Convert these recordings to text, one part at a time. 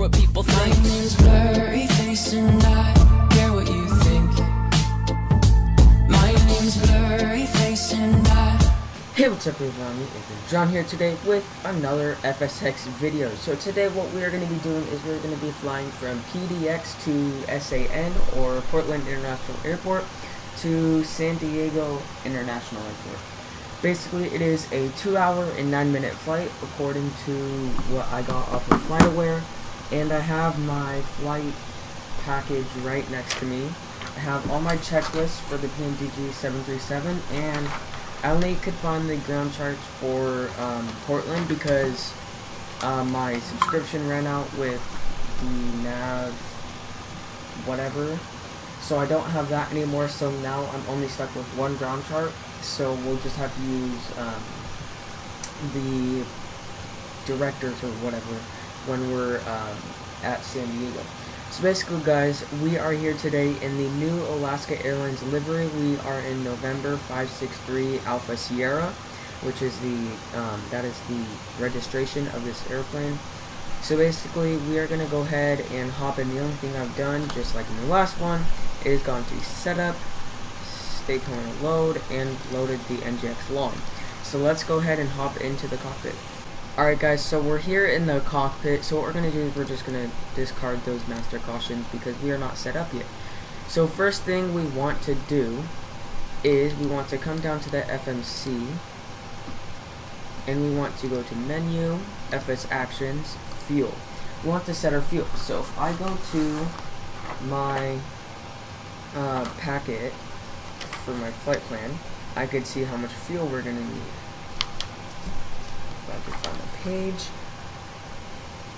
what people think. My name's Blurry Face and I care what you think. My name's Blurry Face and I. Hey, what's up everyone, it's John here today with another FSX video. So today what we are going to be doing is we're going to be flying from PDX to SAN, or Portland International Airport, to San Diego International Airport. Basically it is a 2-hour and 9-minute flight according to what I got off of FlightAware, and I have my flight package right next to me. I have all my checklists for the PMDG 737, and I only could find the ground charts for Portland because my subscription ran out with the nav whatever, so I don't have that anymore. So now I'm only stuck with one ground chart, so we'll just have to use the directors or whatever when we're at San Diego. So basically guys, we are here today in the new Alaska Airlines livery. We are in November 563 Alpha Sierra, which is the that is the registration of this airplane. So basically we are going to go ahead and hop in. The only thing I've done, just like in the last one, is gone to setup, state pointer load, and loaded the NGX log. So let's go ahead and hop into the cockpit. Alright guys, so we're here in the cockpit. So what we're going to do is we're just going to discard those master cautions because we are not set up yet. So first thing we want to do is we want to come down to the FMC, and we want to go to menu, FS actions, fuel. We want to set our fuel. So if I go to my packet for my flight plan, I could see how much fuel we're going to need. I can find the page.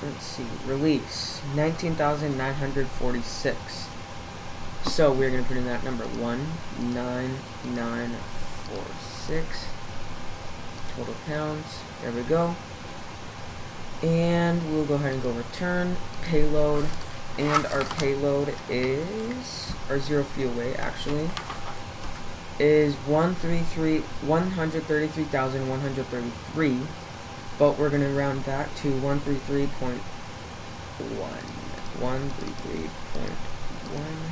Let's see, release 19,946. So we're going to put in that number 19946 total pounds. There we go. And we'll go ahead and go return payload, and our payload is, our zero fuel weight actually is 133,133, but we're going to round that to 133.1. 133.1.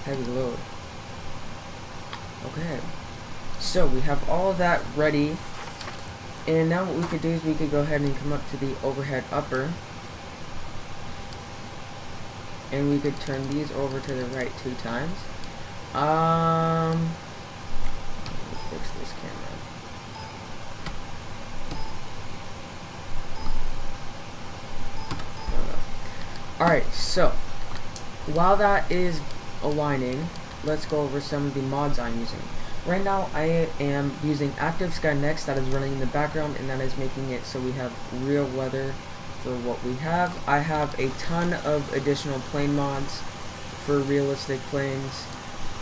Heavy load. Okay. So we have all of that ready. And now what we could do is we could go ahead and come up to the overhead upper. And we could turn these over to the right 2 times. Let me fix this camera. Alright, so while that is aligning, let's go over some of the mods I'm using. Right now I am using Active Skynex, that is running in the background, and that is making it so we have real weather for what we have. I have a ton of additional plane mods for realistic planes.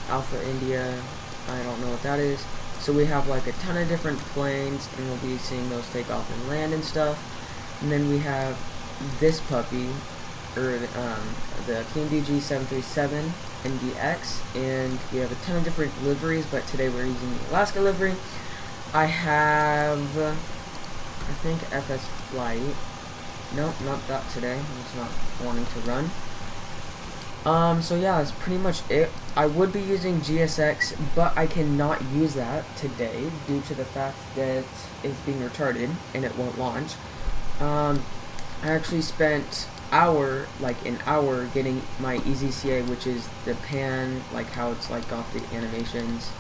Alpha India, I don't know what that is. So we have like a ton of different planes, and we'll be seeing those take off and land and stuff. And then we have this puppy, or the PMDG 737 NDX, and we have a ton of different liveries, but today we're using the Alaska livery. I have, I think, FS Flight. Nope, not that today. It's not wanting to run. So yeah, that's pretty much it. I would be using GSX, but I cannot use that today due to the fact that it's being retarded and it won't launch. I actually spent an hour getting my EZCA, which is the pan, like how it's like got the animations.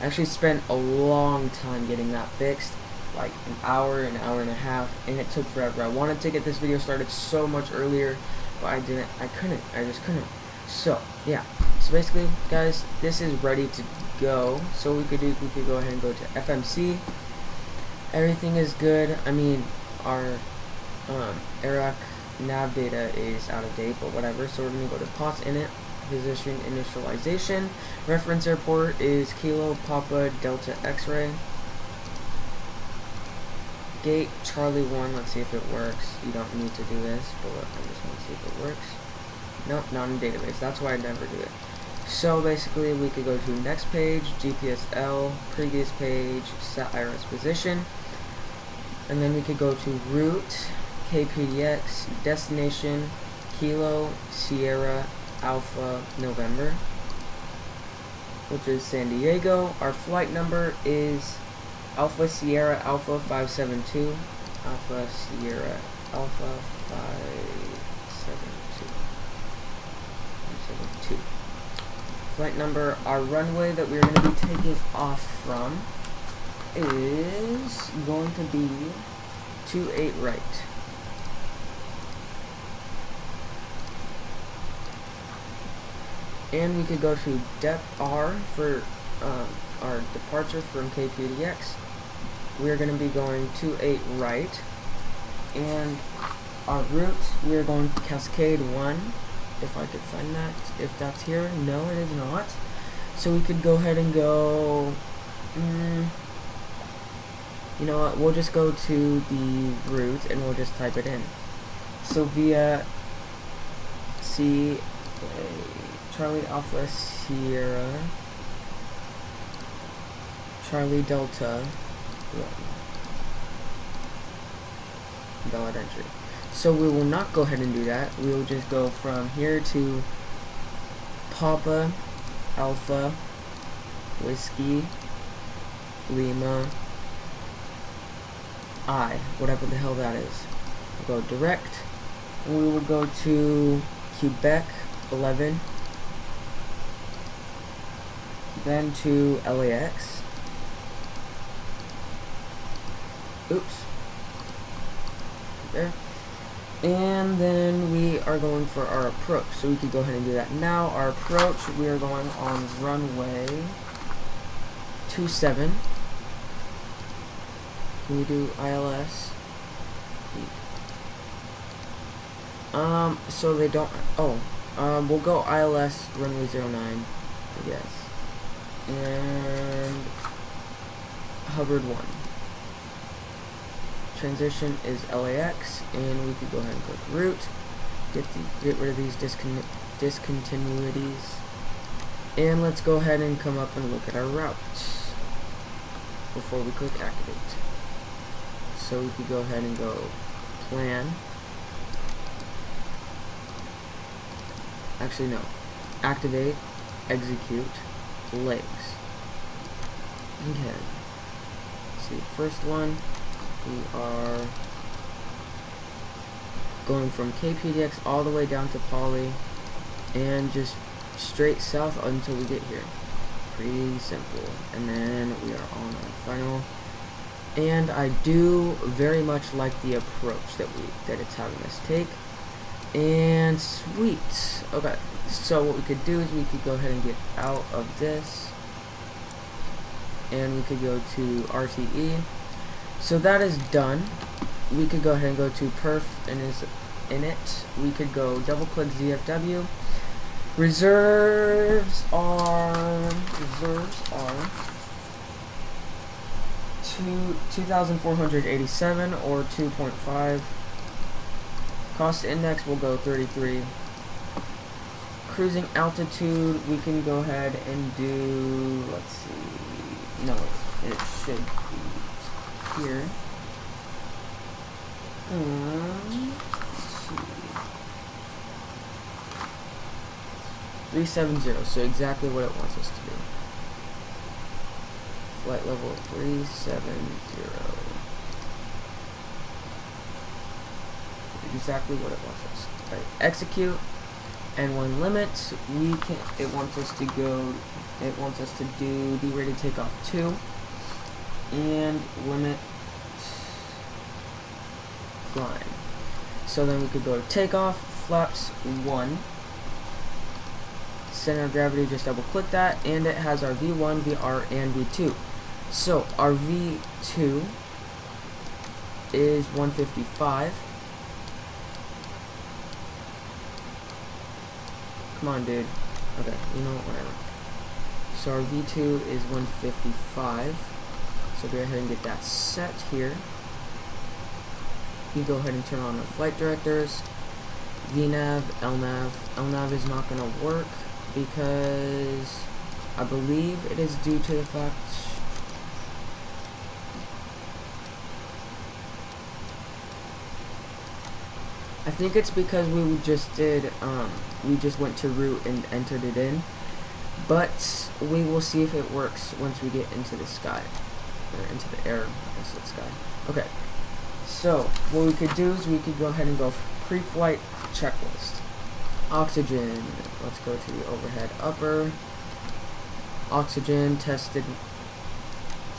I actually spent a long time getting that fixed, like an hour and a half, and it took forever. I wanted to get this video started so much earlier, but I just couldn't. So yeah, so basically guys, this is ready to go. So what we could do is we could go ahead and go to FMC. Everything is good. I mean, our Iraq nav data is out of date, but whatever. So we're going to go to POTS init, position initialization. Reference airport is Kilo Papa Delta X-ray. Gate Charlie 1, let's see if it works. You don't need to do this, but look, I just want to see if it works. Nope, not in database. That's why I never do it. So basically we could go to next page, GPSL, previous page, set IRS position, and then we could go to route, KPDX, destination Kilo Sierra Alpha November, which is San Diego. Our flight number is Alpha Sierra Alpha 572. Alpha Sierra Alpha 572. Flight number. Our runway that we're going to be taking off from is going to be 28 right. And we could go to depth R for our departure from KPDX. We're going to be going 28 right. And our route, we're going to Cascade 1. If I could find that. If that's here. No, it is not. So we could go ahead and go... you know what? We'll just go to the route and we'll just type it in. So via Charlie Alpha Sierra Charlie Delta 1 valid entry. So we will not go ahead and do that. We will just go from here to Papa Alpha Whiskey Lima I, whatever the hell that is. We'll go direct. And we will go to Quebec 11. Then to LAX. Oops. There. And then we are going for our approach. So we could go ahead and do that now. Our approach, we are going on runway 27. Can we do ILS? So they don't, we'll go ILS runway 09, I guess. And Hubbard 1. Transition is LAX, and we could go ahead and click route, get rid of these discontinuities, and let's go ahead and come up and look at our routes before we click activate. So we could go ahead and go plan. Actually no, activate, execute, legs. Okay. Let's see, first one. We are going from KPDX all the way down to Poly and just straight south until we get here. Pretty simple. And then we are on our final. And I do very much like the approach that it's having us take. And sweet. Okay. So what we could do is we could go ahead and get out of this. And we could go to RTE. So that is done. We could go ahead and go to perf and is in it. We could go double click ZFW. Reserves are 2,487 or 2.5. Cost index will go 33. Cruising altitude, we can go ahead and do, let's see, no, it should be here. Let's see. 370, so exactly what it wants us to do. Flight level 370. Exactly what it wants us. Right. Execute, and when limits, it wants us to do derated takeoff 2. And limit climb. So then we could go to takeoff, flaps 1, center of gravity, just double click that, and it has our V1, VR, and V2. So our V2 is 155. Come on, dude. Okay, you know what, whatever. So our V2 is 155. So go ahead and get that set here. You go ahead and turn on our flight directors. VNAV, LNAV. LNAV is not going to work because I believe it is due to the fact I think it's because we just did, we just went to root and entered it in. But we will see if it works once we get into the sky. Or into the air, I guess it's sky. Okay. So, what we could do is we could go ahead and go pre-flight checklist. Oxygen. Let's go to the overhead upper. Oxygen tested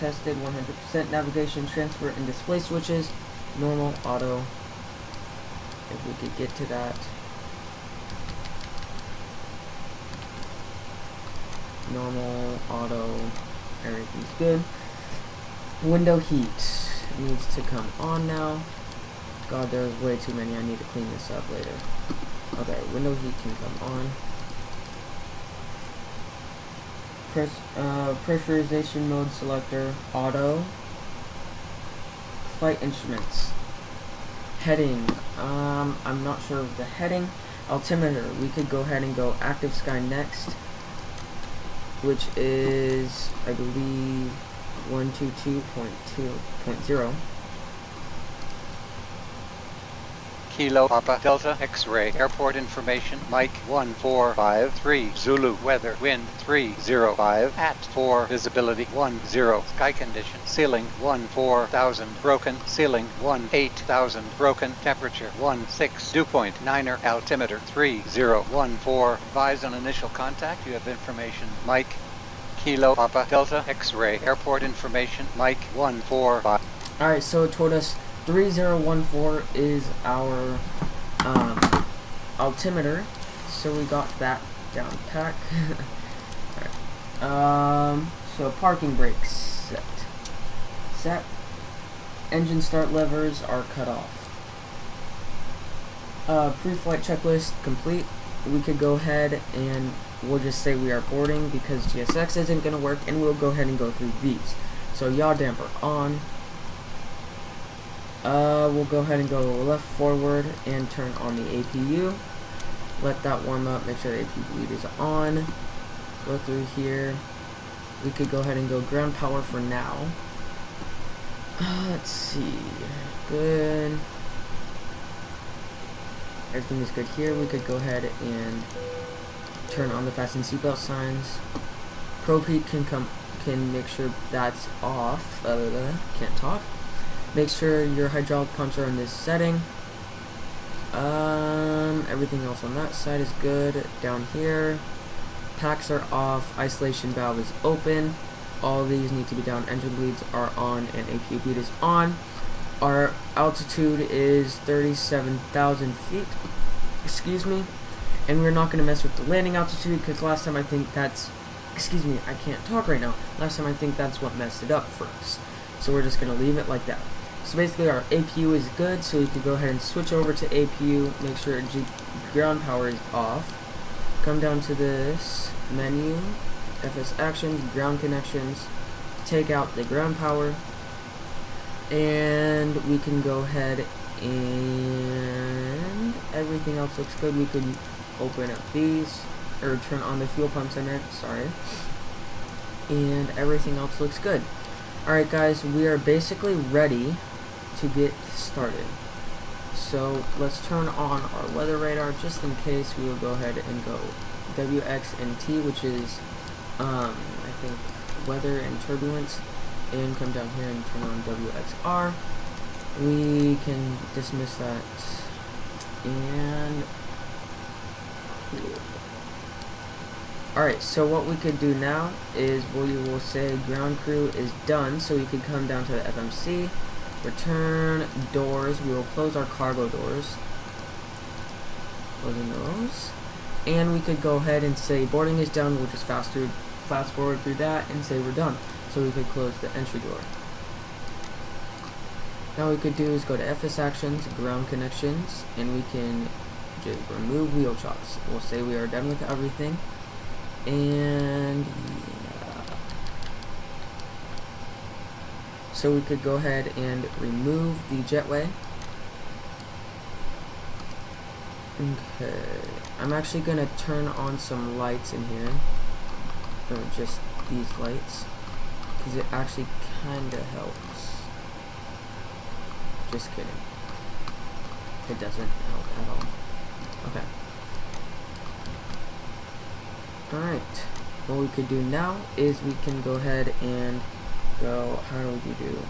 100%. Navigation, transfer, and display switches. Normal, auto. If we could get to that. Normal, auto, everything's good. Window heat needs to come on now. God, there's way too many. I need to clean this up later. Okay, window heat can come on. Pressurization mode selector, auto. Flight instruments. Heading. I'm not sure of the heading. Altimeter. We could go ahead and go active sky next, which is, I believe, 122.2.0. Kilo Papa Delta X-ray airport information Mike 1453 Zulu weather wind 305 at 4 visibility 10 sky condition ceiling 14,000 broken ceiling 18,000 broken temperature 16 dew point 9er altimeter 3014 advise on initial contact. You have information Mike Kilo Papa Delta X-ray airport information Mike 145. Alright, so it told us 3014 is our altimeter, so we got that down pack. Alright. So parking brakes set. Engine start levers are cut off. Pre-flight checklist complete. We could go ahead and we'll just say we are boarding because GSX isn't going to work, and we'll go ahead and go through these. So yaw damper on. We'll go ahead and go left forward and turn on the APU. Let that warm up, make sure the APU bleed is on. Go through here. We could go ahead and go ground power for now. Let's see. Good. Everything is good here. We could go ahead and turn on the fasten seatbelt signs. Probe heat can make sure that's off. Can't talk. Make sure your hydraulic pumps are in this setting. Everything else on that side is good. Down here, packs are off. Isolation valve is open. All these need to be down. Engine bleeds are on, and APU bleed is on. Our altitude is 37,000 feet. Excuse me. And we're not going to mess with the landing altitude because last time I think that's. Excuse me, I can't talk right now. Last time I think that's what messed it up for us. So we're just going to leave it like that. So basically our APU is good, so we could go ahead and switch over to APU, make sure ground power is off. Come down to this menu, FS actions, ground connections, take out the ground power, and we can go ahead and everything else looks good. We can open up these, or turn on the fuel pumps in it, sorry. And everything else looks good. Alright guys, we are basically ready to get started. So let's turn on our weather radar just in case. We will go ahead and go WX and T, which is I think weather and turbulence, and come down here and turn on WXR. We can dismiss that and cool. Alright, so what we could do now is we will say ground crew is done, so we could come down to the FMC, return doors. We will close our cargo doors, closing those, and we could go ahead and say boarding is done. We'll just fast forward through that and say we're done, so we could close the entry door. Now what we could do is go to FS actions, ground connections, and we can just remove wheel chocks. We'll say we are done with everything. And yeah. So we could go ahead and remove the jetway. Okay, I'm actually gonna turn on some lights in here, or just these lights, because it actually kinda helps. Just kidding, it doesn't help. at all. Okay. Alright. What we could do now is we can go ahead and go, how do we do?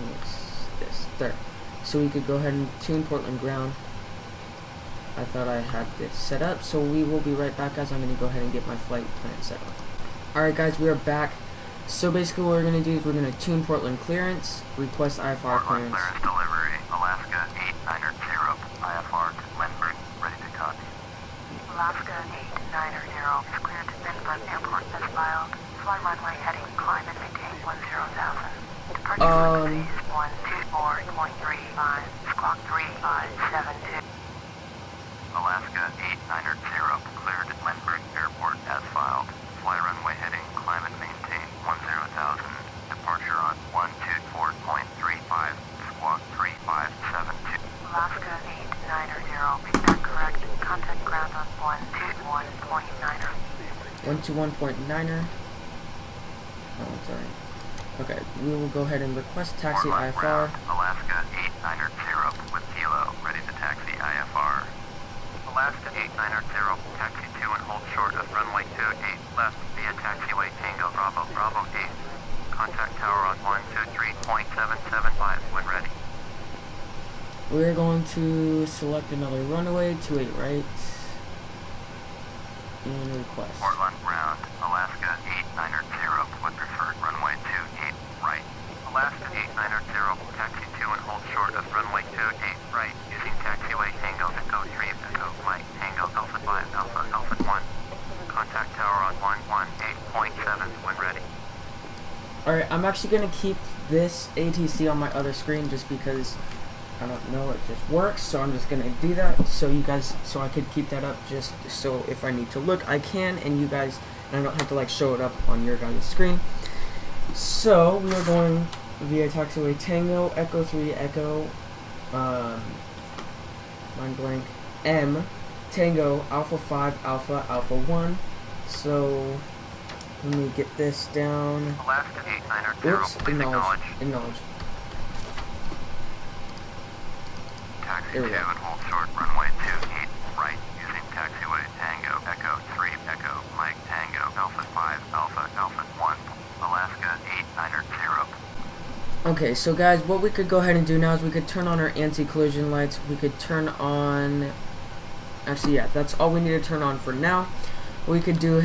What's this? There. So we could go ahead and tune Portland ground. I thought I had this set up, so we will be right back, guys. I'm going to go ahead and get my flight plan set up. Alright guys, we are back. So basically what we're going to do is we're going to tune Portland clearance, request IFR clearance. Clearance delivery, Alaska 890, IFR to Lindbergh, ready to copy. Alaska 890 is cleared to Lindbergh Airport as filed. Fly runway heading, climb and maintain 10,000. Departure frequency is 124.35, squawk 3572. Alaska 890, cleared at Lindbergh Airport as filed. Fly runway heading, climb and maintain 10,000. Departure on 124.35, squawk 3572. Alaska 890, is that correct? Contact ground on 121.9er. 121.9er. Oh, sorry. Okay, we will go ahead and request taxi IFR. Alaska 890 with Kilo, ready to taxi IFR. Alaska 890, taxi 2 and hold short of runway 28 left via taxiway Tango Bravo Bravo 8. Contact tower on 123.775 when ready. We're going to select another runway, 28 right, and request. Portland ground, Alaska 890 with preferred runway 28 right. Alaska 890, taxi 2 and hold short of runway 28 right, using taxiway Tango Echo 3 Echo Mike Tango Alpha 5 Alpha Alpha 1. Contact tower on 118.7 when ready. Alright, I'm actually going to keep this ATC on my other screen just because, I don't know, it just works, so I'm just going to do that so you guys, so I could keep that up just so if I need to look, I can, and you guys, and I don't have to like show it up on your guys' screen. So, we are going via taxiway Tango, Echo 3, Echo, mind blank, M, Tango, Alpha 5, Alpha, Alpha 1. So, let me get this down. Alaska 890, Oops, please acknowledge. Acknowledge. Taxi 2 There we and go. hold short runway 28 right, using taxiway Tango Echo 3 Echo Mike Tango Alpha 5 Alpha Alpha 1. Alaska 890. Okay, so guys, what we could go ahead and do now is we could turn on our anti-collision lights. We could turn on... Actually, yeah, that's all we need to turn on for now. What we could go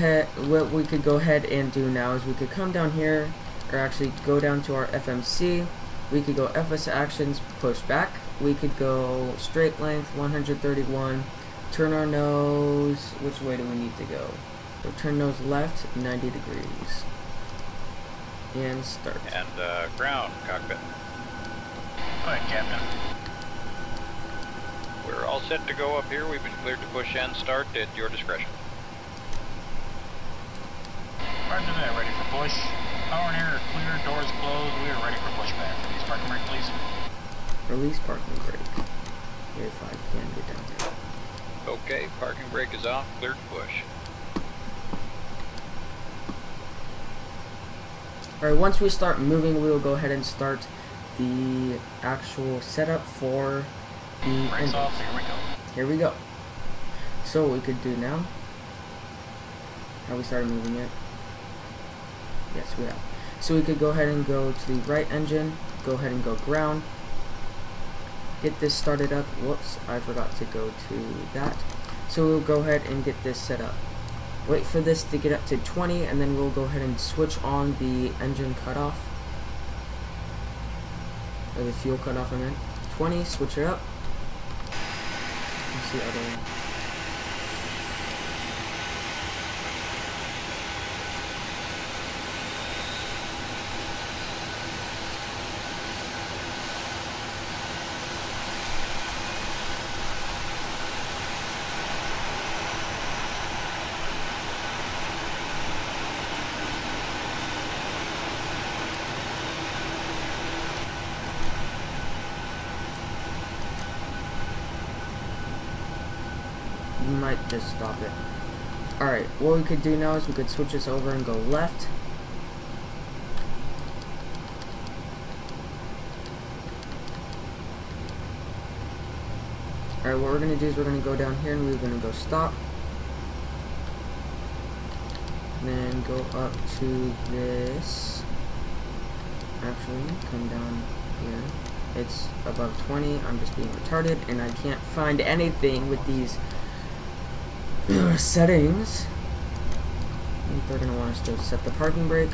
ahead and do now is we could come down here, or actually go down to our FMC. We could go FS actions, push back. We could go straight length, 131. Turn our nose. Which way do we need to go? So turn nose left, 90 degrees. And start. And ground cockpit. Go ahead, Captain. We're all set to go up here. We've been cleared to push and start at your discretion. Roger that, ready for push. Power and air are clear, doors closed, we are ready for pushback. Release parking brake, please. Release parking brake. If I can get down there. Okay, parking brake is off, cleared to push. Alright, once we start moving, we will go ahead and start the actual setup for the Brakes off, here we go. Here we go. So what we could do now. Have we started moving it? Yes, we have. So we could go ahead and go to the right engine, go ahead and go ground. Get this started up. Whoops, I forgot to go to that. So we'll go ahead and get this set up. Wait for this to get up to 20, and then we'll go ahead and switch on the engine cutoff. Or the fuel cutoff, I meant. 20, switch it up. Let's see other one. Might just stop it. Alright, what we could do now is we could switch this over and go left. Alright, what we're going to do is we're going to go down here and we're going to go stop. Then go up to this. Actually, come down here. It's above 20. I'm just being retarded and I can't find anything with these settings. I think they're going to want us to set the parking brake.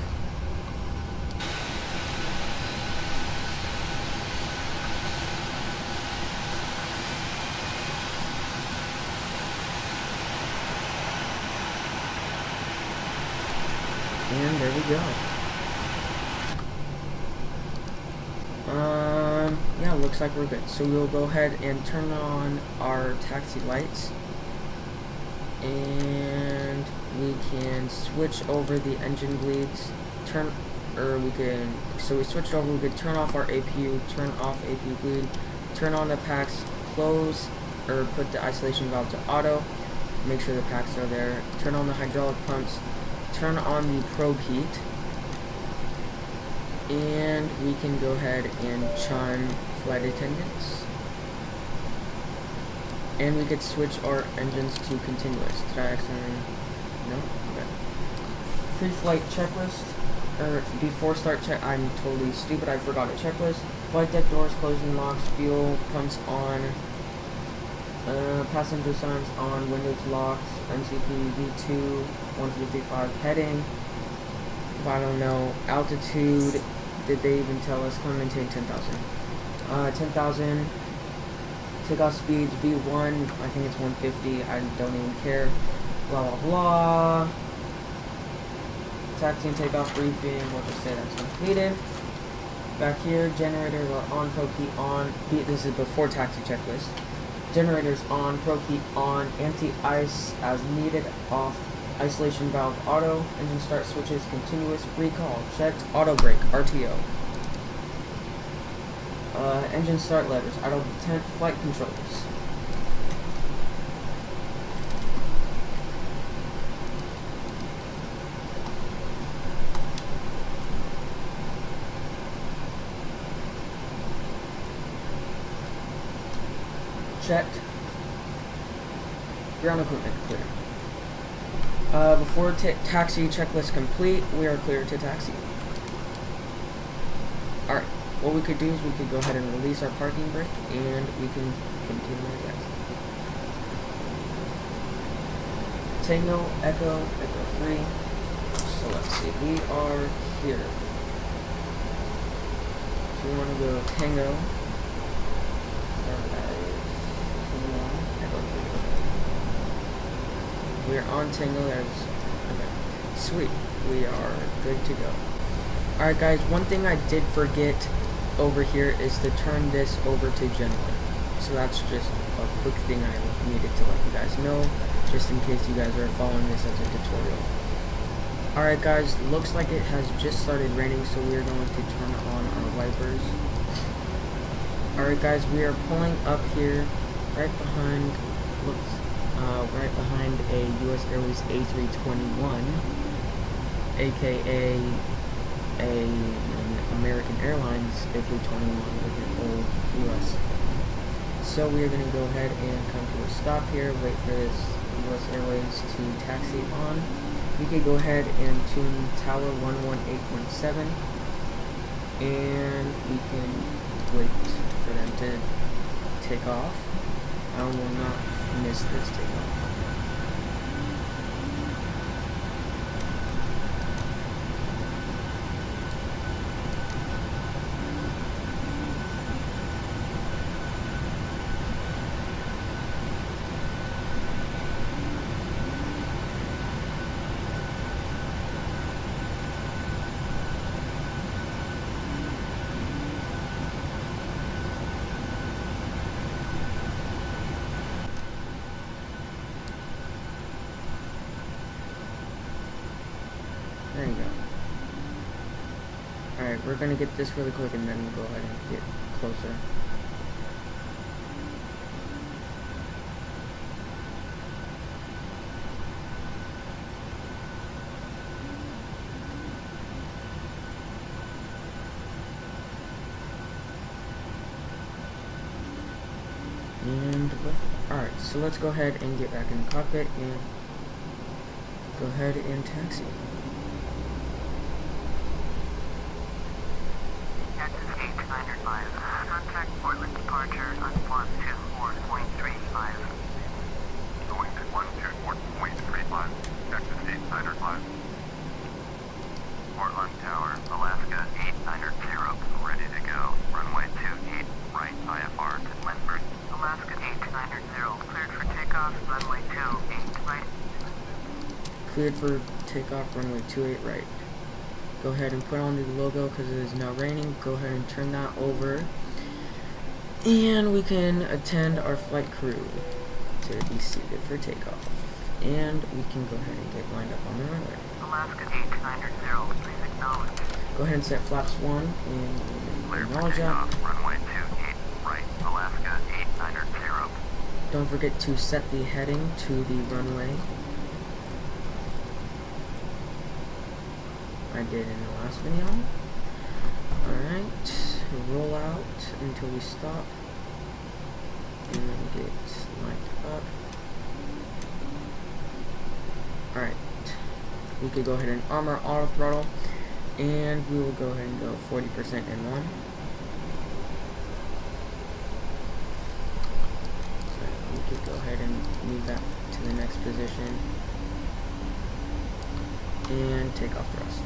And there we go. Yeah, looks like we're good. So we'll go ahead and turn on our taxi lights. And we can switch over the engine bleeds. So we switched over, we could turn off our APU, turn off APU bleed, turn on the packs, close, or put the isolation valve to auto, make sure the packs are there, turn on the hydraulic pumps, turn on the probe heat, and we can go ahead and chime flight attendants. And we could switch our engines to continuous. Did I accidentally? No? Okay. Pre-flight checklist. Or before start check. I'm totally stupid. I forgot a checklist. Flight deck doors closing, locks, fuel pumps on. Passenger signs on, windows locks, MCP V2, 155 heading. I don't know. Altitude. Did they even tell us? Come and maintain 10,000. 10,000. Takeoff speeds V1. I think it's 150. I don't even care. Blah blah blah. Taxi and takeoff briefing. We'll just say that's completed. Back here, generators are on, probe heat on. This is before taxi checklist. Generators on, probe heat on, anti-ice as needed, off, isolation valve auto, engine start switches continuous, recall, checked, auto brake, RTO. Engine start levers, idle detent, flight controls. Checked. Ground equipment clear. Before taxi checklist complete, we are clear to taxi. Alright, what we could do is we could go ahead and release our parking brake and we can continue our taxi. Tango, Echo, Echo 3. So let's see, we are here. So we want to go Tango. We are on Tango. There's okay. Sweet. We are good to go. Alright guys, one thing I did forget over here is to turn this over to general. So that's just a quick thing I needed to let you guys know, just in case you guys are following this as a tutorial. Alright guys, looks like it has just started raining, so we are going to turn on our wipers. Alright guys, we are pulling up here right behind a US Airways A321, aka an American Airlines A321 with an old US. So we are going to go ahead and come to a stop here, wait for this US Airways to taxi on. We could go ahead and tune tower 118.7, and we can wait for them to take off. I will not miss this takeoff. There you go. Alright, we're gonna get this really quick and then we'll go ahead and get closer. And lift. so let's go ahead and get back in the cockpit and go ahead and taxi. Texas 8905. Contact Portland departure on 124.35. Going to 124.35, Texas 8905. Portland Tower, Alaska 8900, ready to go. Runway 28, right, IFR to Lindbergh. Alaska 8900, cleared for takeoff, runway 28 right. Cleared for takeoff, runway 28 right. Go ahead and put on the logo because it is now raining. Go ahead and turn that over. And we can attend our flight crew to be seated for takeoff. And we can go ahead and get lined up on the runway. Alaska 8900, please acknowledge. Go ahead and set flaps 1 and Clear for acknowledge that. takeoff, runway 28, right, Alaska 8900. Don't forget to set the heading to the runway. I did in the last video. Alright, roll out until we stop. And then get lined up. Alright, we could go ahead and armor auto throttle. And we will go ahead and go 40% in 1. So we could go ahead and move that to the next position. And take off thrust.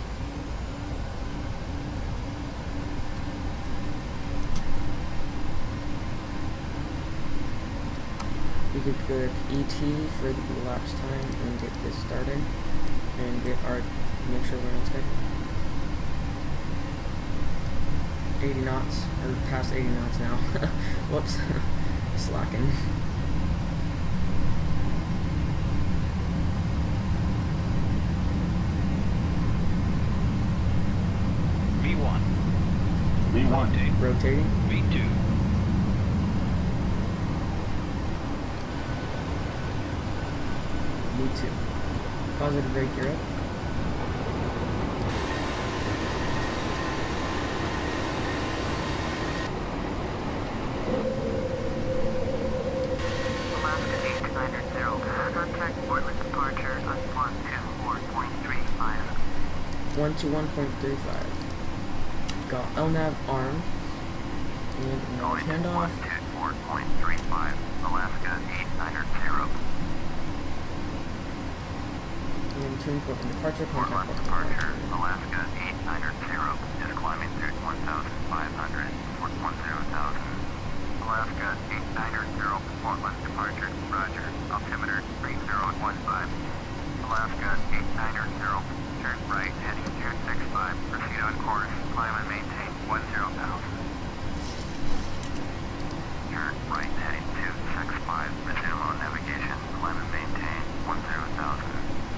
We could click ET for the elapsed time and get this started and get our, make sure we're on schedule. 80 knots, or past 80 knots now. Whoops, slacking. V1. V1. Rotating. V2. V2. Positive brake gear up. Alaska 8900, contact Portland departure on 124.35. 121.35. Got LNAV arm. And Going to handoff. 124.35, Alaska 8900. And turn Portland departure. Contact Portland departure, Alaska 8900, is climbing through 1,500, 10,000. Alaska 8900, Portland departure, roger, altimeter 3015. Alaska 8900, turn right, heading 265, proceed on course, climb and maintain 10,000. Turn right, heading 265, resume on navigation, climb and maintain 10,000.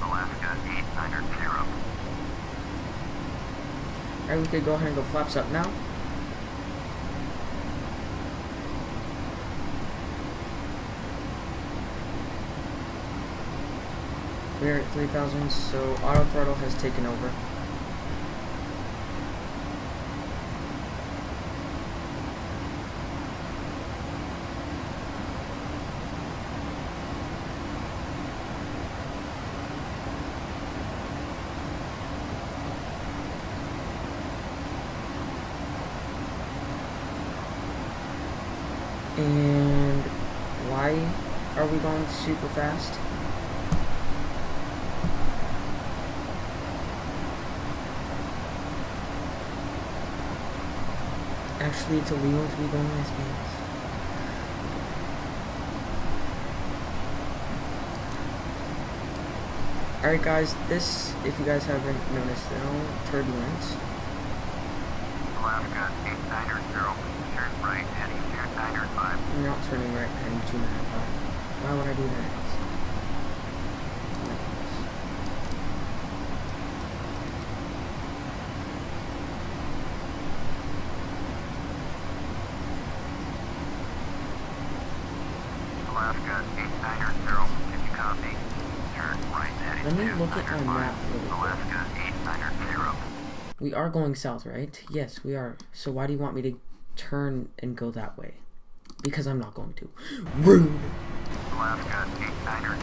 Alaska 8900. Alright, we could go ahead and go flaps up now. We're at 3,000, so auto throttle has taken over. And why are we going super fast? Actually, it's illegal to be going this fast. Alright guys, this, if you guys haven't noticed now, turbulence. Alaska 8900, turn right, heading 295. I'm not turning right, heading 295. Why would I do that? Alaska 8900, can you copy? Turn right, heading Let me look at my 295. map really quick. Alaska 8900. We are going south, right? Yes, we are. So why do you want me to turn and go that way? Because I'm not going to. Rude! Alaska 890.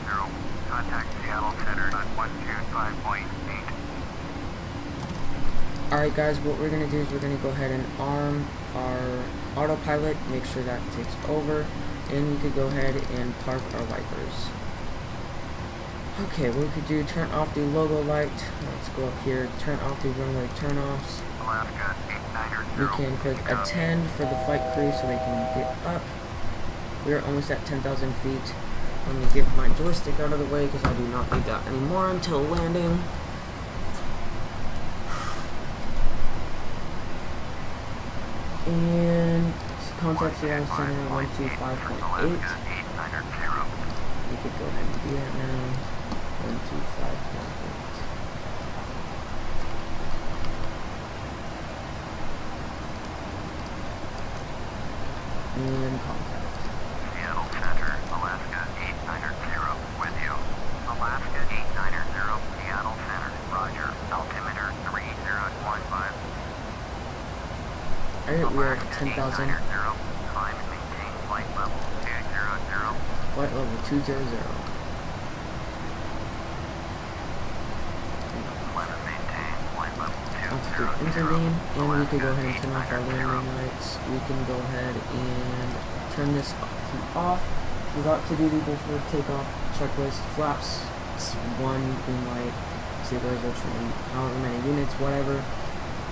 Contact Seattle Center on 125.8. Alright guys, what we're going to do is we're going to go ahead and arm our autopilot, make sure that takes over, and we could go ahead and park our wipers. Okay, what we could do, turn off the logo light. Let's go up here, turn off the runway turn-offs. Alaska 890. We can click attend for the flight crew so they can get up. We're almost at 10,000 feet. Let me get my joystick out of the way because I do not need that anymore until landing. And contact Seattle Center 125.8. We could go ahead and do that now. 125.8. And contact. Seattle Center, Alaska 890 with you. Alaska 890, Seattle Center, roger. Altimeter 3015. Alright, we're at 10,000. Climb and maintain flight level 200. Flight level 200. Climb and maintain flight level 200. Altitude intervene, and we can go ahead and turn off our landing lights. We can go ahead and turn this off. Forgot to do the before takeoff checklist. Flaps 1, green light, stabilization, however many units, whatever.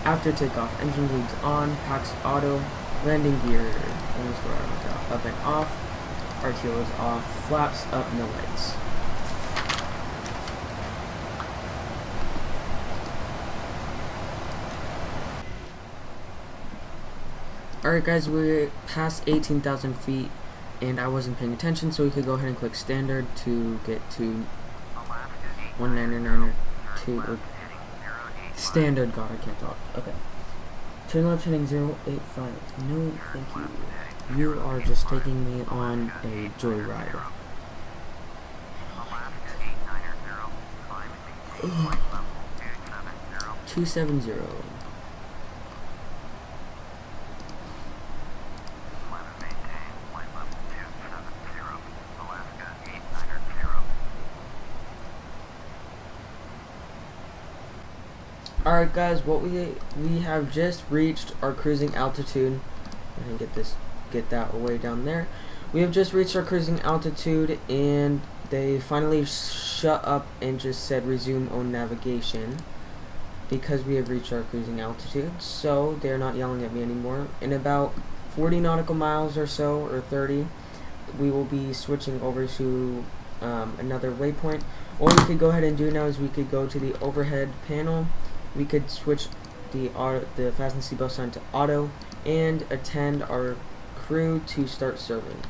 After takeoff, engine bleeds on, packs auto, landing gear, almost up and off, RTO is off, flaps up, no lights. Alright guys, we're past 18,000 feet, and I wasn't paying attention, so we could go ahead and click standard to get to 1992, or standard, god, I can't talk. Okay. Turn left heading 085. No, thank you. You are just taking me on a joyride. 270. Alright guys, what we have just reached our cruising altitude. I'm gonna get that way down there. We have just reached our cruising altitude, and they finally shut up and just said resume own navigation because we have reached our cruising altitude. So they're not yelling at me anymore. In about 40 nautical miles or so, or 30, we will be switching over to another waypoint. What we could go ahead and do now is we could go to the overhead panel. We could switch the fasten seatbelt sign to auto and attend our crew to start serving.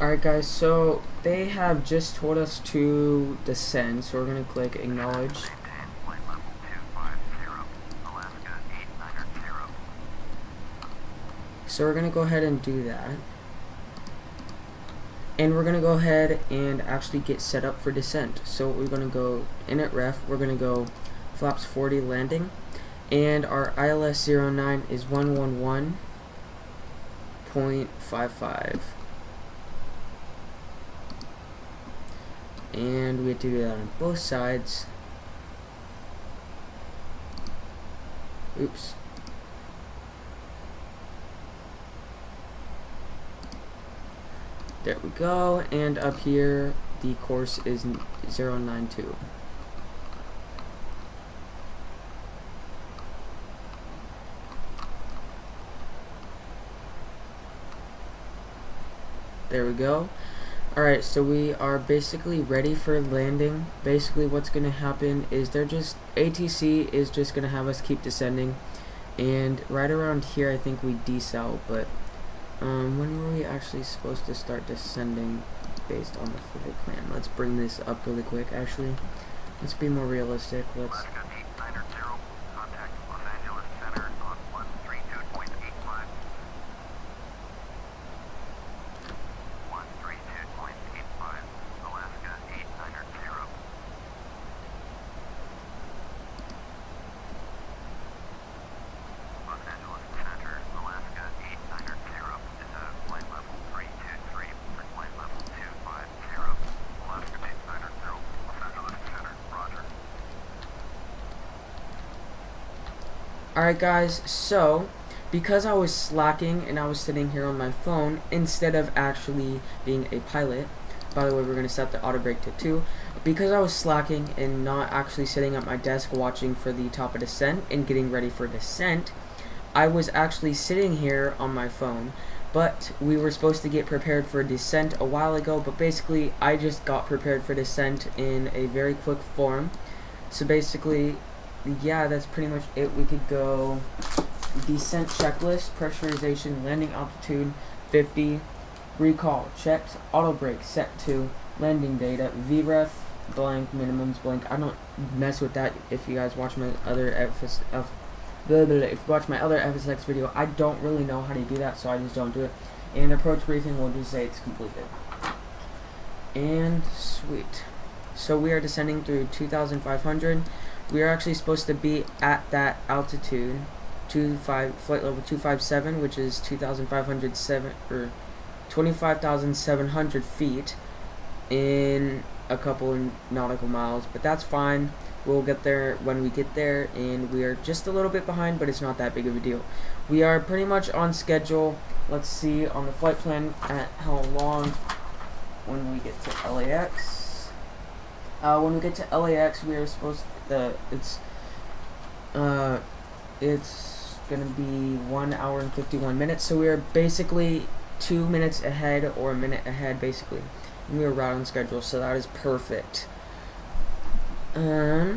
Alright guys, so they have just told us to descend, so we're going to click acknowledge. So we're going to go ahead and do that. And we're going to go ahead and actually get set up for descent. So we're going to go in at ref, we're going to go flaps 40 landing, and our ILS 09 is 111.55. And we have to do that on both sides. Oops. There we go. And up here, the course is 092. There we go. Alright, so we are basically ready for landing. Basically what's going to happen is ATC is just going to have us keep descending, and right around here I think we decel, but When were we actually supposed to start descending based on the flight plan? Let's bring this up really quick, actually. Let's be more realistic. Let's... Alaska 890, contact Los Angeles Center on 132.85. 132.85, Alaska 890. Los Angeles Center, Alaska 890, is at flight level 323 for flight level 250. Alaska 890, Los Angeles Center, roger. Alright guys, so because I was slacking and I was sitting here on my phone instead of actually being a pilot, by the way, we're going to set the auto brake to 2, because I was slacking and not actually sitting at my desk watching for the top of descent and getting ready for descent, I was actually sitting here on my phone. But we were supposed to get prepared for descent a while ago, but basically I just got prepared for descent in a very quick form. So basically, yeah, that's pretty much it. We could go descent checklist, pressurization, landing altitude 50, recall checked, auto brake set to, landing data, VREF blank, minimums blank. I don't mess with that. If you guys watch my other if you watch my other FSX video, I don't really know how to do that, so I just don't do it. And approach briefing will just say it's completed. And sweet. So we are descending through 2,500. We are actually supposed to be at that altitude, flight level 257, which is 25,700 feet in a couple of nautical miles, but that's fine. We'll get there when we get there, and we are just a little bit behind, but it's not that big of a deal. We are pretty much on schedule. Let's see on the flight plan at how long when we get to LAX. When we get to LAX, we are supposed to, it's gonna be 1 hour and 51 minutes, so we are basically 2 minutes ahead, or a minute ahead basically, and we are right on schedule, so that is perfect. Yeah,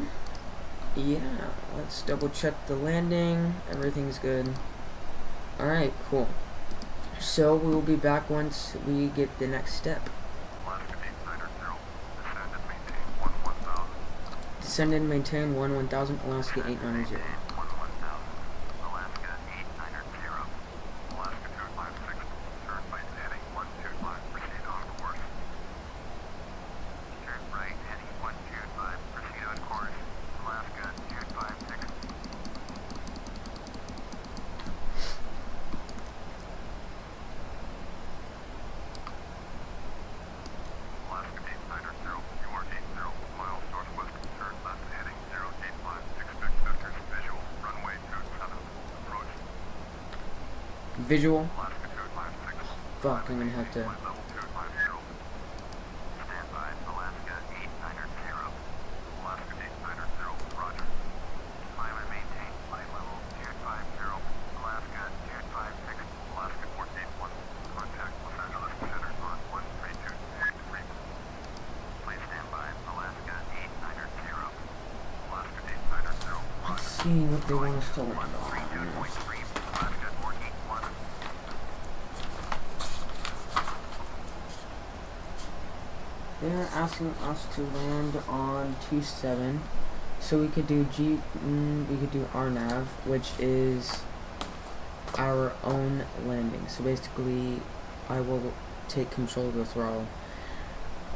let's double check the landing. Everything's good. Alright, cool. So we will be back once we get the next step. Alaska 890, descend and maintain 11000. Descend and maintain 1000, Alaska 890. Alaska 890. Alaska 256, turn right heading 125, proceed on course. Turn right heading 125, proceed on course. Alaska 256. Alaska 890, you are 80 miles northwest, turn left heading 085, expect vectors visual, runway 27, approach. Visual. Alaska 256. Fuck, I'm gonna have to. Flight level 250. Stand by, Alaska 890. Alaska 890, roger. Climb and maintain flight level 250. Alaska 256. Alaska 481. Contact Los Angeles Center on 132.3. Please stand by, Alaska 890. Alaska 890, Let's roger. see what they want us to land on. 132.3. Alaska 481. They're asking us to land on 27, so we could do we could do RNAV, which is our own landing. So basically, I will take control of the throttle.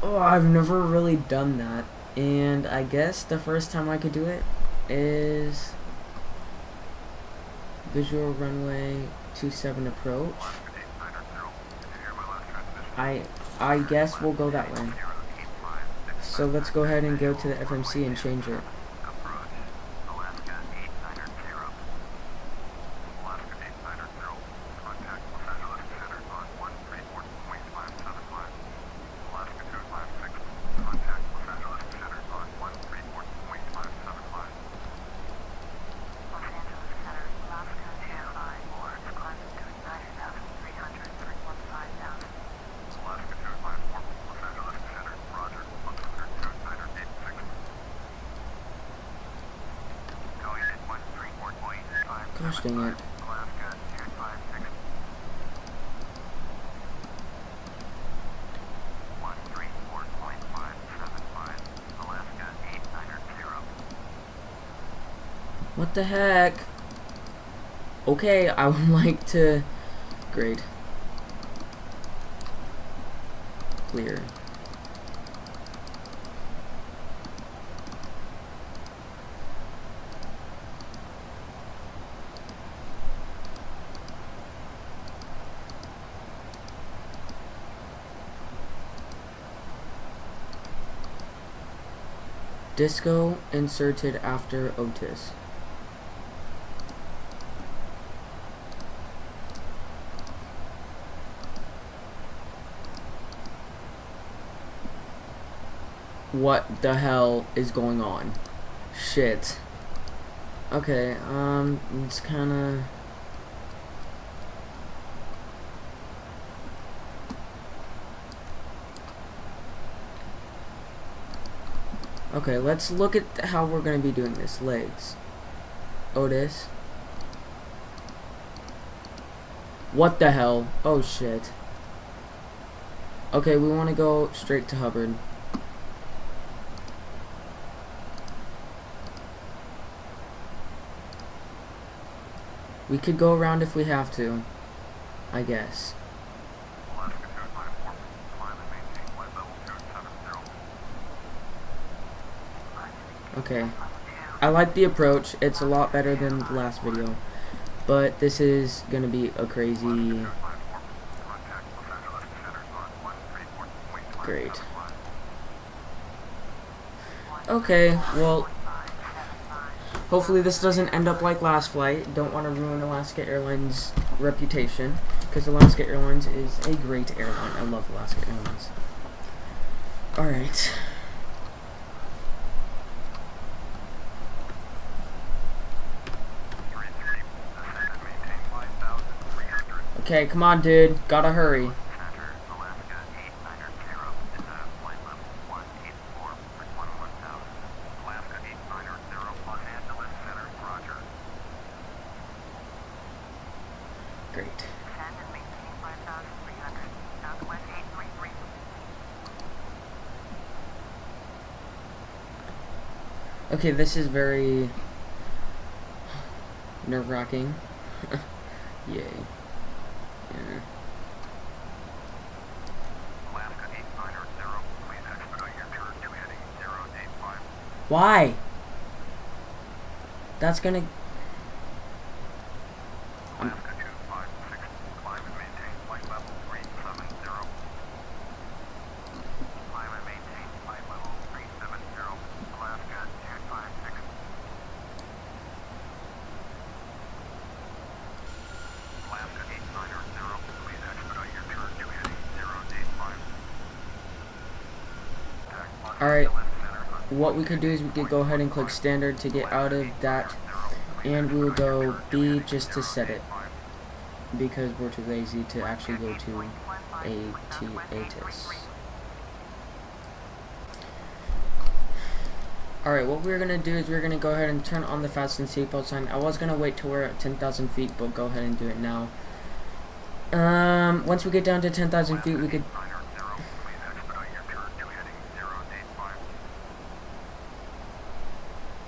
Oh, I've never really done that, and I guess the first time I could do it is visual runway 27 approach. I guess we'll go that way. So let's go ahead and go to the FMC and change it. Approach, Alaska 890. Alaska 890. Contact Los Angeles Center on 134.575. Alaska 256. Contact Los Angeles Center on 134.575. Los Angeles Center, Alaska 254, climb to 9,300 for 15,000. Alaska 254. Los Angeles Center, roger. Altimeter 286. Going at 134.575. Gosh dang it. Alaska 256. What the heck? Okay, I would like to... Great. Clear. Disco inserted after Otis. What the hell is going on? Shit. Okay, it's kinda... Okay, let's look at how we're gonna be doing this. Legs. Otis. What the hell? Oh shit. Okay, we wanna go straight to Hubbard. We could go around if we have to, I guess. Okay. I like the approach. It's a lot better than the last video. But this is gonna be a crazy... Great. Okay, well... Hopefully this doesn't end up like last flight. Don't want to ruin Alaska Airlines' reputation, because Alaska Airlines is a great airline. I love Alaska Airlines. Alright. Okay, come on, dude. Gotta hurry. Great. Okay, this is very nerve-wracking. Yay. Yeah. Why? That's gonna... Alright, what we could do is we could go ahead and click standard to get out of that, and we will go B just to set it, because we're too lazy to actually go to ATIS. Alright, what we're going to do is we're going to go ahead and turn on the fasten seatbelt sign. I was going to wait till we're at 10,000 feet, but go ahead and do it now. Once we get down to 10,000 feet, we could...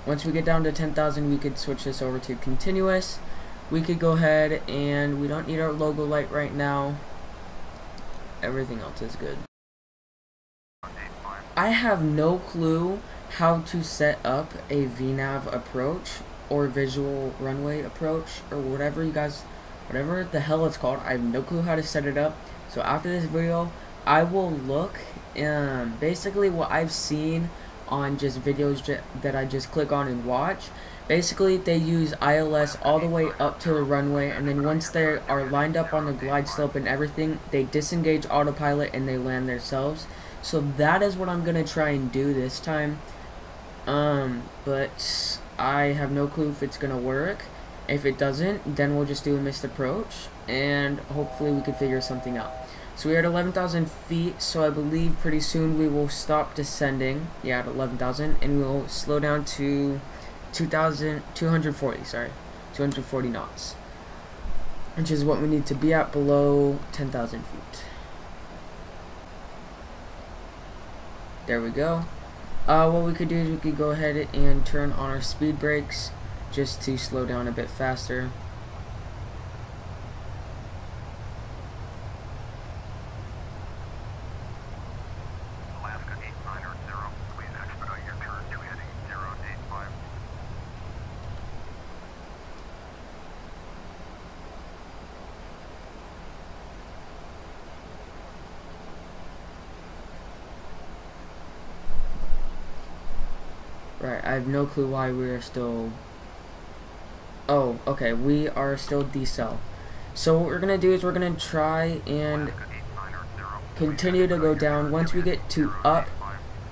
Once we get down to 10,000, we could switch this over to continuous. We could go ahead and we don't need our logo light right now. Everything else is good. I have no clue how to set up a VNAV approach or visual runway approach or whatever whatever the hell it's called. I have no clue how to set it up. So after this video, I will look basically what I've seen on just videos that I just click on and watch. Basically, they use ILS all the way up to the runway, and then once they are lined up on the glide slope and everything, they disengage autopilot and they land themselves. So that is what I'm gonna try and do this time. But I have no clue if it's gonna work. If it doesn't, then we'll just do a missed approach, and hopefully we can figure something out. So we're at 11,000 feet, so I believe pretty soon we will stop descending. Yeah, at 11,000, and we'll slow down to 240 knots, which is what we need to be at below 10,000 feet. There we go. What we could do is we could go ahead and turn on our speed brakes just to slow down a bit faster. Alaska 890, please expedite your turn to heading 085. Right, I have no clue why we are still... Oh, okay, we are still decel. So what we're going to do is we're going to try and continue to go down. Once we get to up,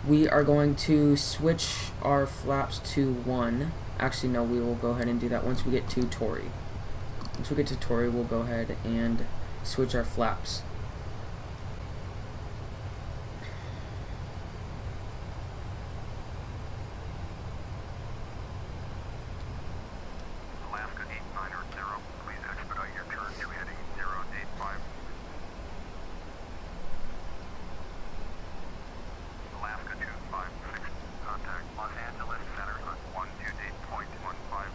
we are going to switch our flaps to 1. Actually, no, we will go ahead and do that once we get to Tory. Once we get to Tory, we'll go ahead and switch our flaps. Alaska 890, please expedite your turn to heading 085. Alaska 256, contact Los Angeles Center on 128.15.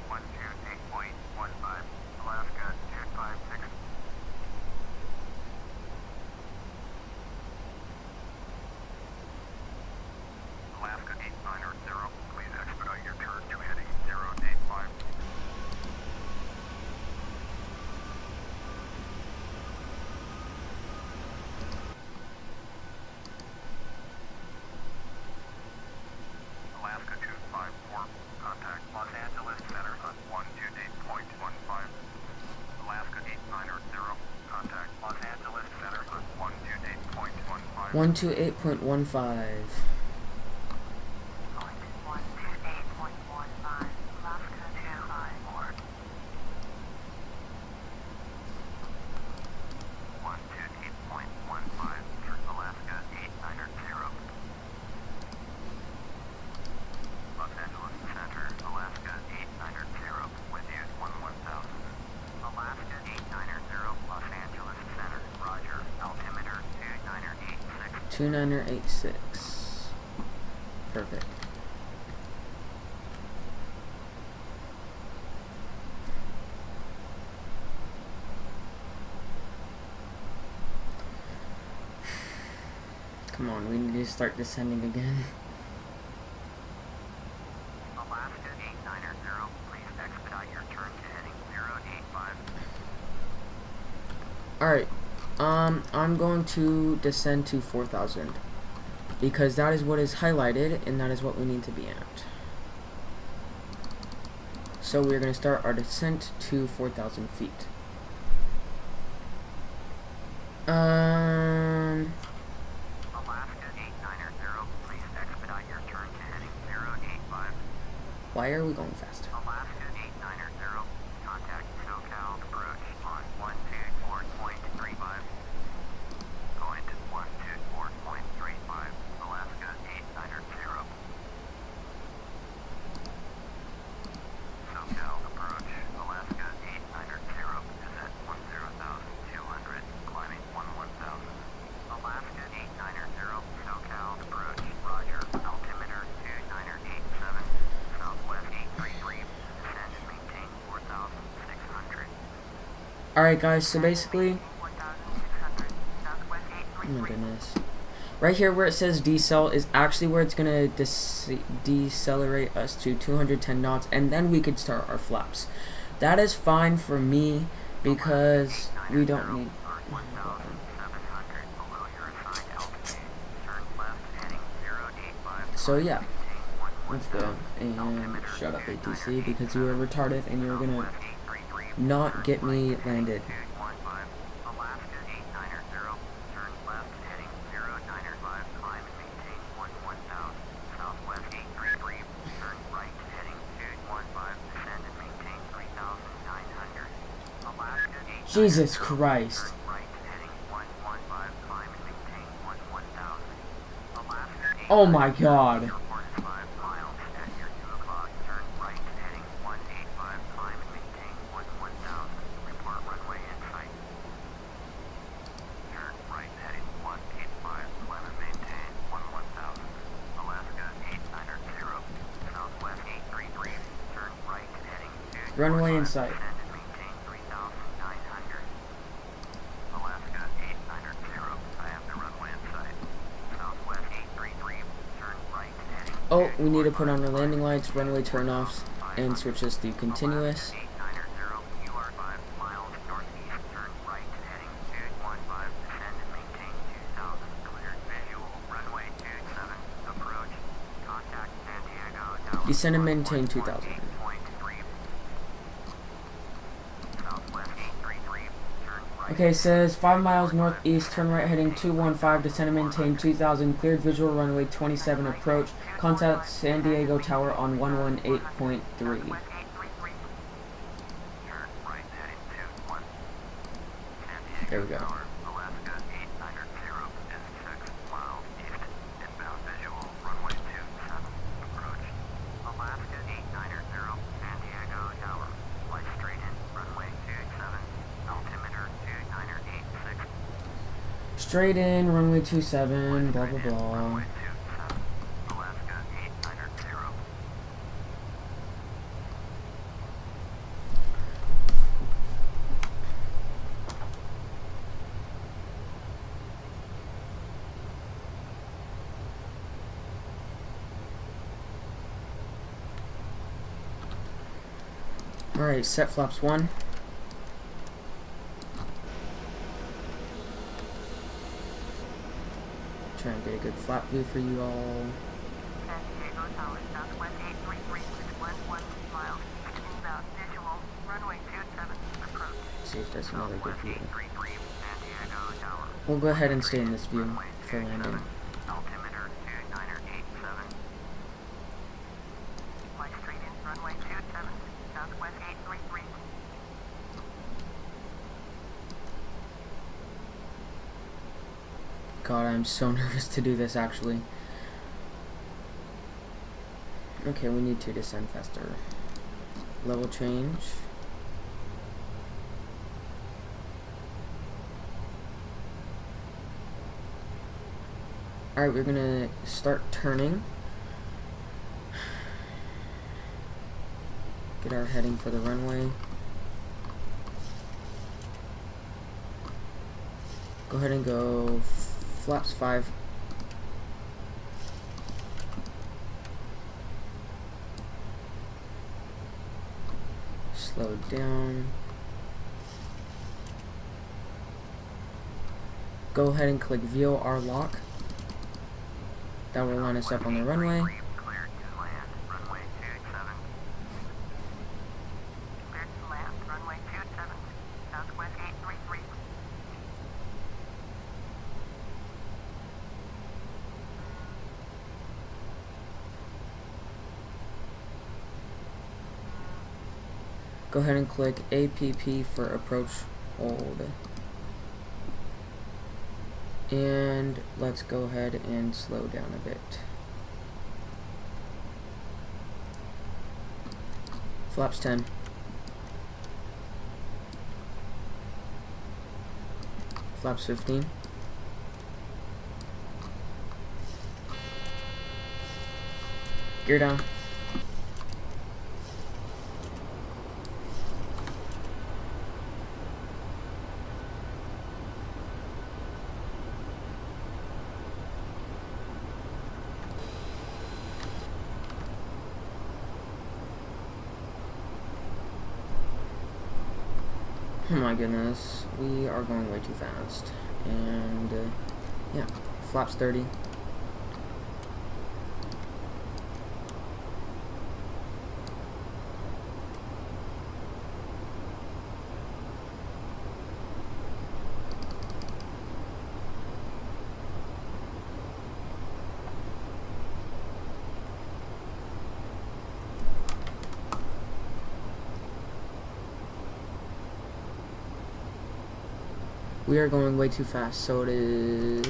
128.15, Alaska 256. Alaska 890, please expedite your turn to heading 085. Alaska 254, contact Los Angeles Center on 128.15. Alaska 890, contact Los Angeles Center on 128.15. 128.15. 128.15, Alaska 254. 128.15, Alaska 890. Los Angeles Center, Alaska 890, with you 11000. Alaska 890, Los Angeles Center, roger, altimeter 2986. 2986. Perfect. Come on, we need to start descending again. Alaska 890, please expedite your turn to heading 085. Alright, I'm going to descend to 4,000 because that is what is highlighted and that is what we need to be at. So we're going to start our descent to 4,000 feet. Alaska 890, please expedite your turn to heading 085. Why are we going faster? Alaska 890, contact SoCal approach on 124.35. Going to 124.35, Alaska 890. SoCal approach, Alaska 890 is at 10,200, climbing 11,000. Alaska 890, SoCal approach, roger, altimeter 2987, southwest 833, descend and maintain 4,600. Alright guys, so basically, 4,600, southwest oh 833. my goodness. Right here where it says decel is actually where it's going to decelerate us to 210 knots and then we could start our flaps. That is fine for me because we don't need... Are 1,700 below your assigned altitude. Turn left heading 085. So yeah, Maintain let's go and shut up ATC because you are retarded and you're going to not get me landed. Alaska 890, turn left heading 095, climb and maintain 11,000, southwest 833, turn right heading 215, descend and maintain 3,900. Alaska 890, Jesus Christ. turn right heading 115, climb and maintain 11,000. Alaska 890, Oh my god. airport is 5 miles at your 2 o'clock, turn right heading 185, climb and maintain 11,000, report runway in sight. Turn right heading 185, climb and maintain 11,000. Alaska 890, southwest 833, Runway in sight. Alaska 8900, I have the runway in sight. Southwest 833, turn right heading. Oh, we need to put on our landing lights, runway turn-offs, and switch this to continuous. 8900, you are 5 miles northeast, turn right heading 215, descend and maintain 2000, cleared visual, runway 27, approach, contact San Diego Tower. Descend and maintain 2000. Okay, says 5 miles northeast, turn right heading 215, descend and maintain 2000, cleared visual runway 27, approach, contact San Diego Tower on 118.3. There we go. Alaska 8900 is 6 miles east, inbound visual, runway 27, approach. Alaska 890, San Diego Tower, fly straight in, runway 27, altimeter 2986. Straight in, runway 27, blah blah blah. Runway 27, Alaska 890. Alright, set flaps 1. Try and get a good flap view for you all. San Diego Tower, southwest 833, 611 miles east, inbound visual, runway 27, approach. See if there's another good view. 833, San Diego Tower. We'll go ahead and stay in this view for landing. Altimeter 2987. Fly straight in, runway 27, southwest 833. God, I'm so nervous to do this actually. Okay, we need to descend faster. Level change. Alright, we're gonna start turning. Get our heading for the runway. Go ahead and go flaps 5. Slow down. Go ahead and click VOR lock. That will line us up on the runway. Cleared to land, runway 27. Cleared to land, runway 27, southwest 833. Go ahead and click APP for approach hold. And let's go ahead and slow down a bit. Flaps 10. Flaps 15. Gear down. Oh my goodness, we are going way too fast. And yeah, flaps 30. We are going way too fast, so it is...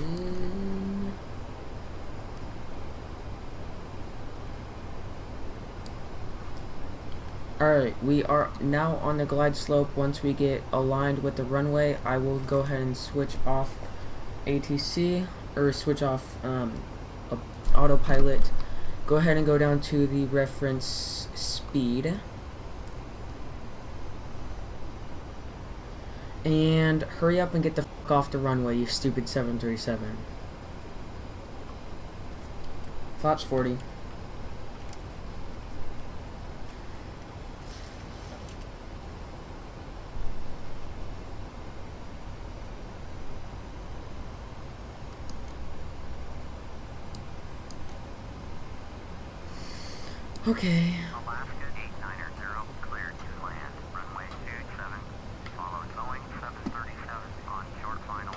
Alright, we are now on the glide slope. Once we get aligned with the runway, I will go ahead and switch off ATC, or switch off autopilot. Go ahead and go down to the reference speed. And hurry up and get the fuck off the runway, you stupid 737. Flaps 40. Okay. Alaska 89er, cleared to land, runway 27, followed Boeing 737 on short final.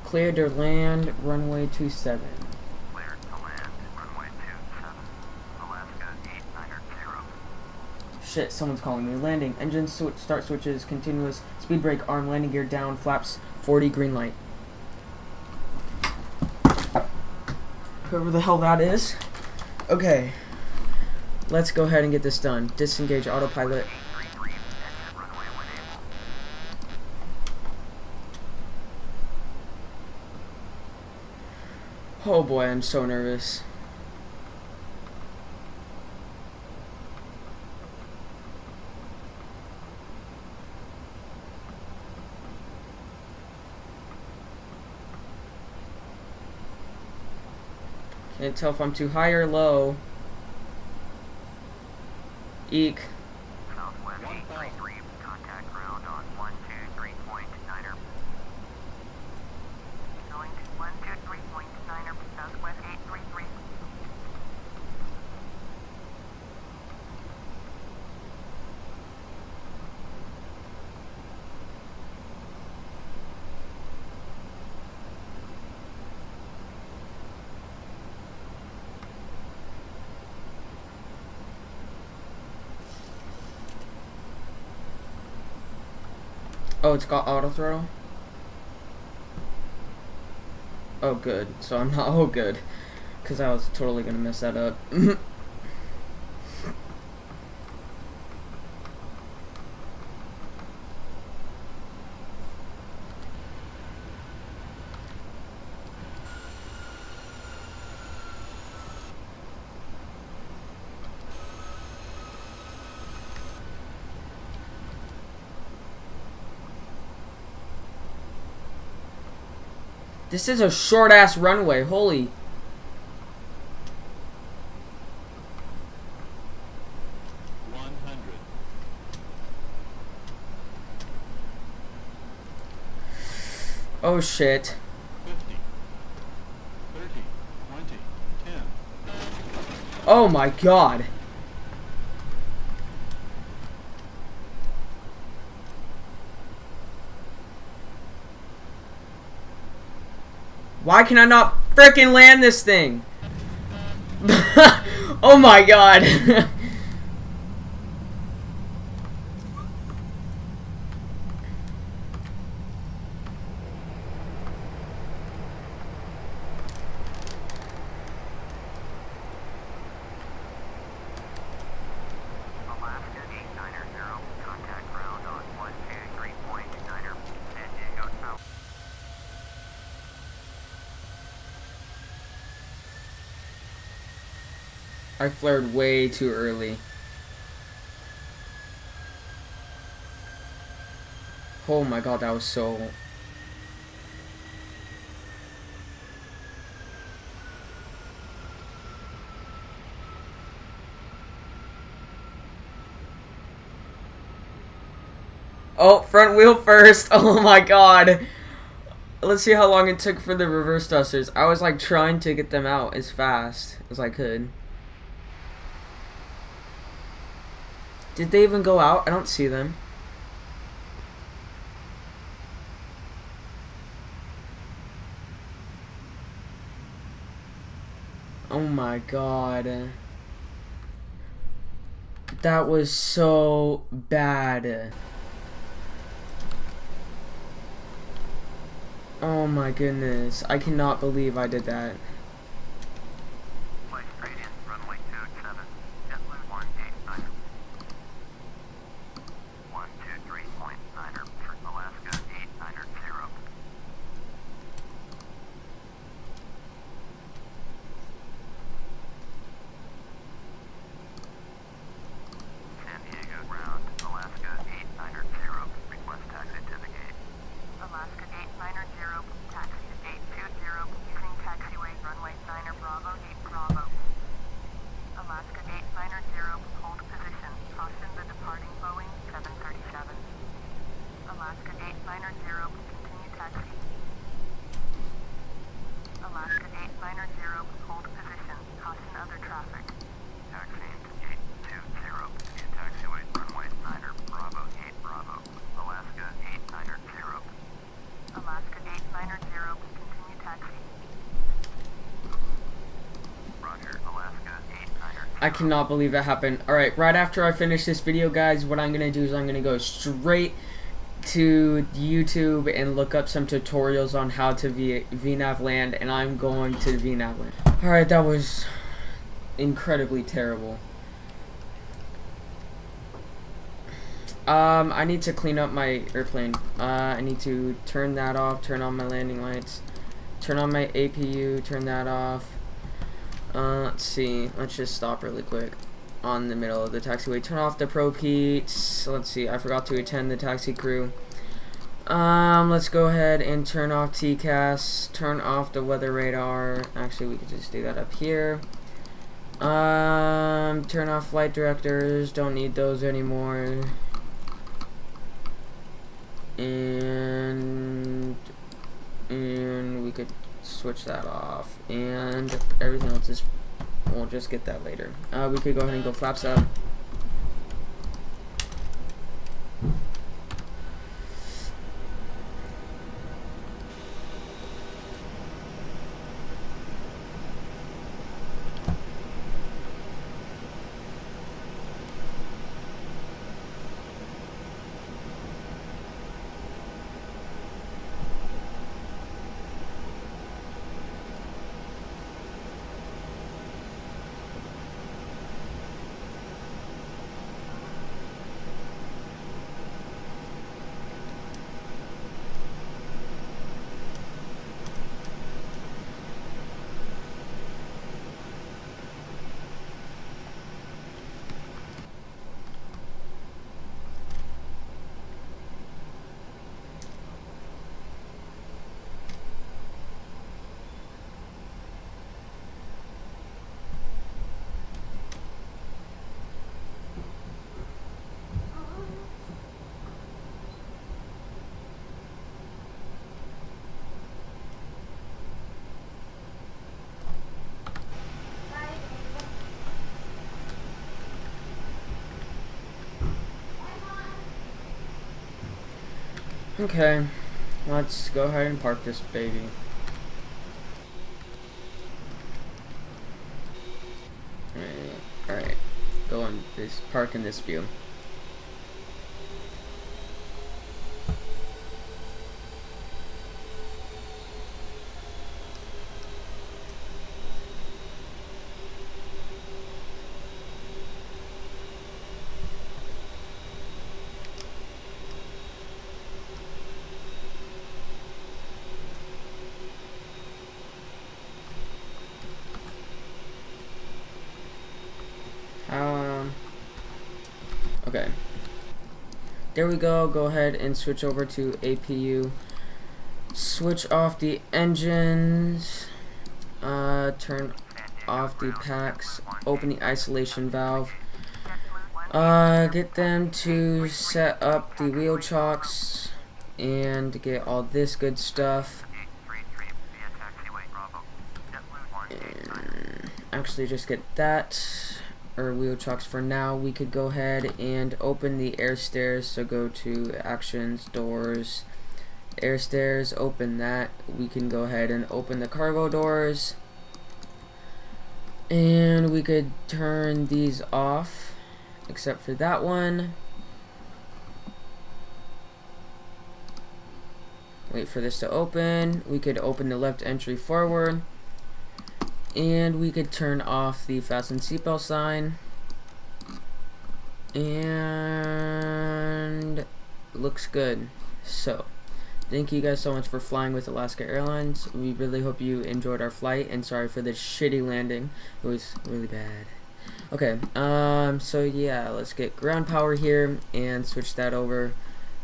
Cleared to land, runway 27. Cleared to land, runway 27, Alaska 89er. Shit, someone's calling me. Landing. Engine start switches, continuous, speed brake, arm, landing gear down, flaps 40, green light. Whoever the hell that is. Okay. Let's go ahead and get this done. Disengage autopilot. Oh boy, I'm so nervous. Can't tell if I'm too high or low. Eek. Southwest 833, contact ground on 123.9er. Going to 123.9er, Southwest 833. Oh, it's got auto throttle? Oh, good. So I'm not. Oh, good. Because I was totally going to mess that up. This is a short-ass runway. Holy. Oh shit. 50, 30, 20, 10. Oh my god. Why can I not frickin' land this thing? Oh my god. Alaska 890, contact ground on 123.9er, San Diego South. I flared way too early. Oh my god, that was so... Oh, front wheel first. Oh my god. Let's see how long it took for the reverse thrusters. I was like trying to get them out as fast as I could. Did they even go out? I don't see them. Oh my god. That was so bad. Oh my goodness. I cannot believe I did that. Flight straight in, runway 27, JetBlue 189er. 123.9er for Alaska 890. San Diego ground, Alaska 890, request taxi to the gate. I cannot believe that happened. Alright, right after I finish this video, guys, what I'm going to do is I'm going to go straight to YouTube and look up some tutorials on how to VNAV land, and I'm going to VNAV land. Alright, that was incredibly terrible. I need to clean up my airplane. I need to turn that off, turn on my landing lights, turn on my APU, turn that off. Let's see, let's just stop really quick on the middle of the taxiway. Turn off the probe heats. Let's see, I forgot to attend the taxi crew. Let's go ahead and turn off TCAS, turn off the weather radar. Actually, we could just do that up here. Turn off flight directors, don't need those anymore. And we could switch that off, and everything else is, we'll just get that later. We could go ahead and go flaps up. Okay, let's go ahead and park this baby. Alright, go on this, park in this view. Okay, there we go. Go ahead and switch over to APU, switch off the engines, turn off the packs, open the isolation valve, get them to set up the wheel chocks and get all this good stuff. And actually just get that, or wheel chocks for now. We could go ahead and open the air stairs, so go to actions, doors, air stairs, open that. We can go ahead and open the cargo doors, and we could turn these off except for that one. Wait for this to open. We could open the left entry forward, and we could turn off the fasten seatbelt sign, and looks good. So thank you guys so much for flying with Alaska Airlines. We really hope you enjoyed our flight, and sorry for the shitty landing. It was really bad. Okay, so yeah, let's get ground power here and switch that over.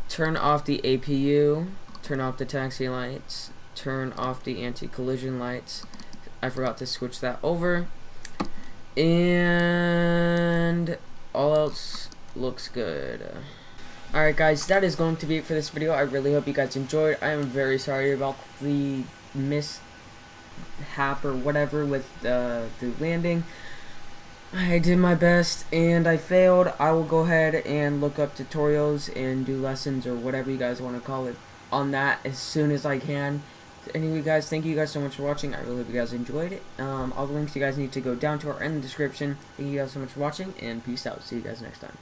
Turn off the APU, turn off the taxi lights, turn off the anti-collision lights. I forgot to switch that over, and all else looks good. Alright guys, that is going to be it for this video. I really hope you guys enjoyed. I am very sorry about the mishap or whatever with the landing. I did my best and I failed. I will go ahead and look up tutorials and do lessons or whatever you guys want to call it on that as soon as I can. Anyway, guys, thank you guys so much for watching. I really hope you guys enjoyed it. All the links you guys need to go down to are in the description. Thank you guys so much for watching, and peace out. See you guys next time.